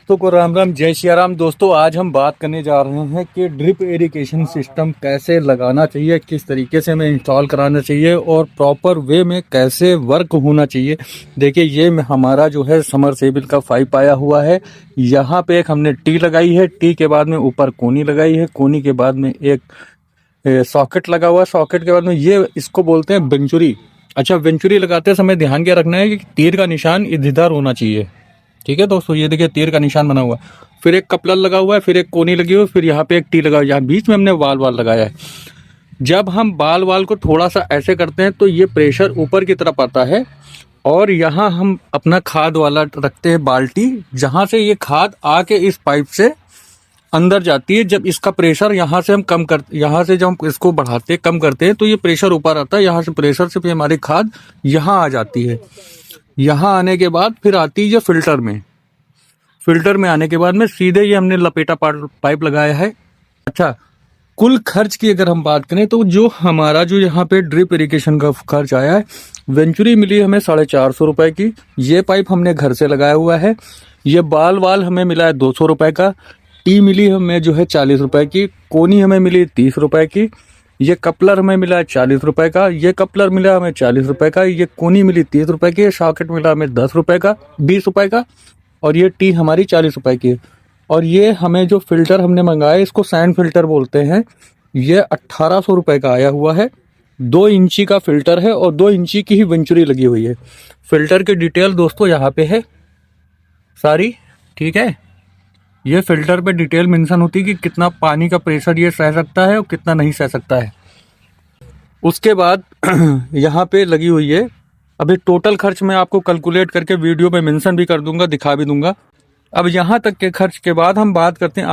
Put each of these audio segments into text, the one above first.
दोस्तों को राम राम, जय सिया राम। दोस्तों आज हम बात करने जा रहे हैं कि ड्रिप इरिगेशन सिस्टम कैसे लगाना चाहिए, किस तरीके से हमें इंस्टॉल कराना चाहिए और प्रॉपर वे में कैसे वर्क होना चाहिए। देखिए ये हमारा जो है समरसेबल का पाइप आया हुआ है। यहाँ पे एक हमने टी लगाई है, टी के बाद में ऊपर कोनी लगाई है, कोनी के बाद में एक सॉकेट लगा हुआ है, सॉकेट के बाद में ये इसको बोलते हैं वेंचुरी। अच्छा, वेंचुरी लगाते समय ध्यान क्या रखना है कि तीर का निशान इधर होना चाहिए। ठीक है दोस्तों, ये देखिए तीर का निशान बना हुआ है, फिर एक कपलर लगा हुआ है, फिर एक कोनी लगी हुई है, फिर यहाँ पे एक टी लगा हुआ है, यहाँ बीच में हमने वाल लगाया है। जब हम बाल को थोड़ा सा ऐसे करते हैं तो ये प्रेशर ऊपर की तरफ आता है और यहाँ हम अपना खाद वाला रखते हैं बाल्टी, जहाँ से ये खाद आके इस पाइप से अंदर जाती है। जब इसका प्रेशर यहाँ से हम कम कर, यहाँ से जब हम इसको बढ़ाते कम करते हैं तो ये प्रेशर ऊपर आता है, यहाँ से प्रेशर से फिर हमारी खाद यहाँ आ जाती है। यहाँ आने के बाद फिर आती है ये फिल्टर में, फिल्टर में आने के बाद में सीधे ये हमने लपेटा पाइप लगाया है। अच्छा, कुल खर्च की अगर हम बात करें तो जो हमारा जो यहाँ पे ड्रिप इरिगेशन का खर्च आया है, वेंचुरी मिली हमें 450 रुपए की। ये पाइप हमने घर से लगाया हुआ है। ये बाल हमें मिला है 200 रुपए का। टी मिली हमें जो है 40 रुपए की। कोनी हमें मिली 30 रुपए की। ये कपलर हमें मिला है 40 रुपए का। ये कपलर मिला हमें 40 रुपए का। ये कोनी मिली 30 रुपए की। सॉकेट मिला हमें 10 रुपए का, 20 रुपए का। और ये टी हमारी 40 रुपए की है। और ये हमें जो फिल्टर हमने मंगाया, इसको सैंड फिल्टर बोलते हैं, ये 1800 रुपए का आया हुआ है। 2 इंची का फिल्टर है और 2 इंची की ही वेंचुरी लगी हुई है। फिल्टर की डिटेल दोस्तों यहाँ पे है सारी, ठीक है। ये फिल्टर पे डिटेल मेंशन होती है कि कितना पानी का प्रेशर ये सह सकता है और कितना नहीं सह सकता है। उसके बाद यहाँ पे लगी हुई है। अभी टोटल खर्च मैं आपको कैलकुलेट करके वीडियो में मेंशन भी कर दूंगा, दिखा भी दूंगा। अब यहाँ तक के खर्च के बाद हम बात करते हैं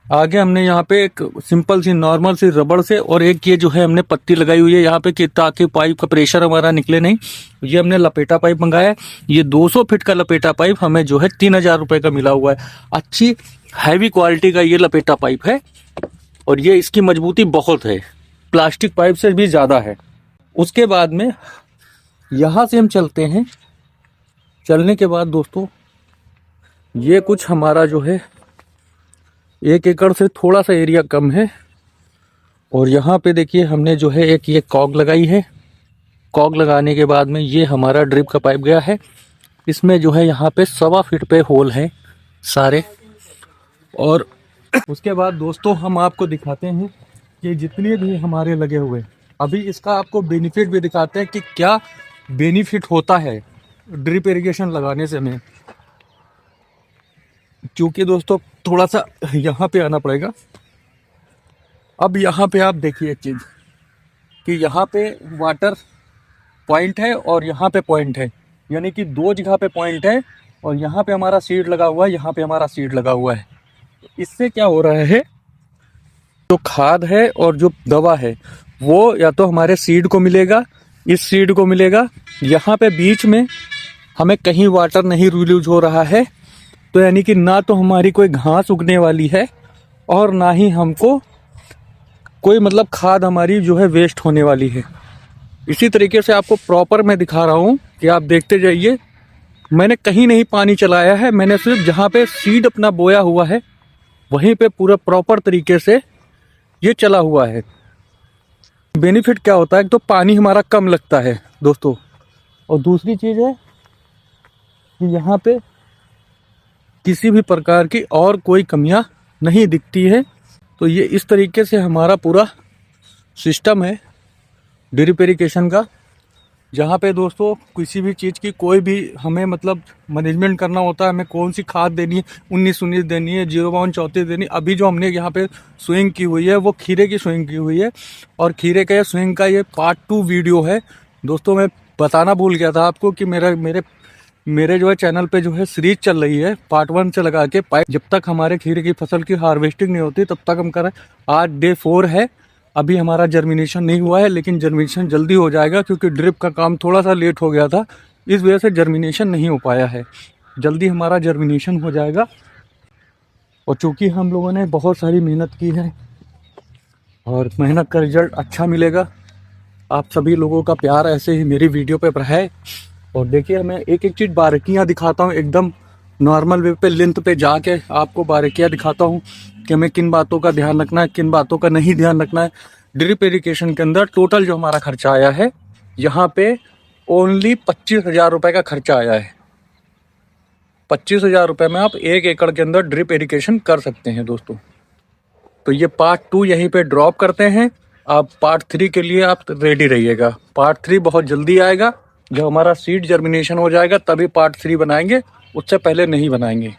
आगे हमने यहाँ पे एक सिंपल सी नॉर्मल सी रबड़ से और एक ये जो है हमने पत्ती लगाई हुई है यहाँ पे कि ताकि पाइप का प्रेशर हमारा निकले नहीं। ये हमने लपेटा पाइप मंगाया है। ये 200 फीट का लपेटा पाइप हमें जो है 3000 रुपए का मिला हुआ है। अच्छी हैवी क्वालिटी का ये लपेटा पाइप है और ये इसकी मजबूती बहुत है, प्लास्टिक पाइप से भी ज्यादा है। उसके बाद में यहाँ से हम चलते हैं। चलने के बाद दोस्तों ये कुछ हमारा जो है 1 एकड़ से थोड़ा सा एरिया कम है। और यहाँ पे देखिए हमने जो है एक ये कॉग लगाई है। कॉग लगाने के बाद में ये हमारा ड्रिप का पाइप गया है। इसमें जो है यहाँ पे 1.25 फीट पे होल है सारे। और उसके बाद दोस्तों हम आपको दिखाते हैं कि जितने भी हमारे लगे हुए, अभी इसका आपको बेनिफिट भी दिखाते हैं कि क्या बेनिफिट होता है ड्रिप इरिगेशन लगाने से हमें। क्योंकि दोस्तों थोड़ा सा यहाँ पे आना पड़ेगा। अब यहाँ पे आप देखिए एक चीज कि यहाँ पे वाटर पॉइंट है और यहाँ पे पॉइंट है, यानी कि 2 जगह पे पॉइंट है। और यहाँ पे हमारा सीड लगा हुआ है, यहाँ पे हमारा सीड लगा हुआ है। इससे क्या हो रहा है, जो खाद है और जो दवा है वो या तो हमारे सीड को मिलेगा, इस सीड को मिलेगा। यहाँ पे बीच में हमें कहीं वाटर नहीं रिलीज हो रहा है, तो यानी कि ना तो हमारी कोई घास उगने वाली है और ना ही हमको कोई मतलब खाद हमारी जो है वेस्ट होने वाली है। इसी तरीके से आपको प्रॉपर मैं दिखा रहा हूँ कि आप देखते जाइए। मैंने कहीं नहीं पानी चलाया है, मैंने सिर्फ जहाँ पे सीड अपना बोया हुआ है वहीं पे पूरा प्रॉपर तरीके से ये चला हुआ है। बेनिफिट क्या होता है, तो पानी हमारा कम लगता है दोस्तों। और दूसरी चीज़ है कि यहाँ पे किसी भी प्रकार की और कोई कमियां नहीं दिखती है। तो ये इस तरीके से हमारा पूरा सिस्टम है ड्रिप इरिगेशन का, जहाँ पे दोस्तों किसी भी चीज़ की कोई भी हमें मतलब मैनेजमेंट करना होता है। हमें कौन सी खाद देनी है, 19-19 देनी है, 0-52-34 देनी है। अभी जो हमने यहाँ पे स्विंग की हुई है वो खीरे की स्विंग की हुई है और खीरे का स्विंग का ये पार्ट 2 वीडियो है दोस्तों। मैं बताना भूल गया था आपको कि मेरे जो है चैनल पे जो है सीरीज चल रही है पार्ट 1 से लगा के पाइप। जब तक हमारे खीरे की फसल की हार्वेस्टिंग नहीं होती तब तक हम कर रहे हैं। आज डे 4 है, अभी हमारा जर्मिनेशन नहीं हुआ है, लेकिन जर्मिनेशन जल्दी हो जाएगा क्योंकि ड्रिप का काम थोड़ा सा लेट हो गया था, इस वजह से जर्मिनेशन नहीं हो पाया है। जल्दी हमारा जर्मिनेशन हो जाएगा। और चूँकि हम लोगों ने बहुत सारी मेहनत की है और मेहनत का रिजल्ट अच्छा मिलेगा। आप सभी लोगों का प्यार ऐसे ही मेरी वीडियो पे है। और देखिए मैं एक एक चीज़ बारीकियाँ दिखाता हूँ एकदम नॉर्मल वे पे लेंथ पे जाके आपको बारीकियां दिखाता हूँ कि हमें किन बातों का ध्यान रखना है, किन बातों का नहीं ध्यान रखना है। ड्रिप इरिगेशन के अंदर टोटल जो हमारा खर्चा आया है, यहाँ पे ओनली 25,000 रुपये का खर्चा आया है। 25,000 रुपये में आप 1 एकड़ के अंदर ड्रिप इरिगेशन कर सकते हैं दोस्तों। तो ये पार्ट 2 यहीं पे ड्रॉप करते हैं। आप पार्ट 3 के लिए आप रेडी रहिएगा। पार्ट 3 बहुत जल्दी आएगा। जब हमारा सीड जर्मिनेशन हो जाएगा तभी पार्ट 3 बनाएंगे, उससे पहले नहीं बनाएंगे।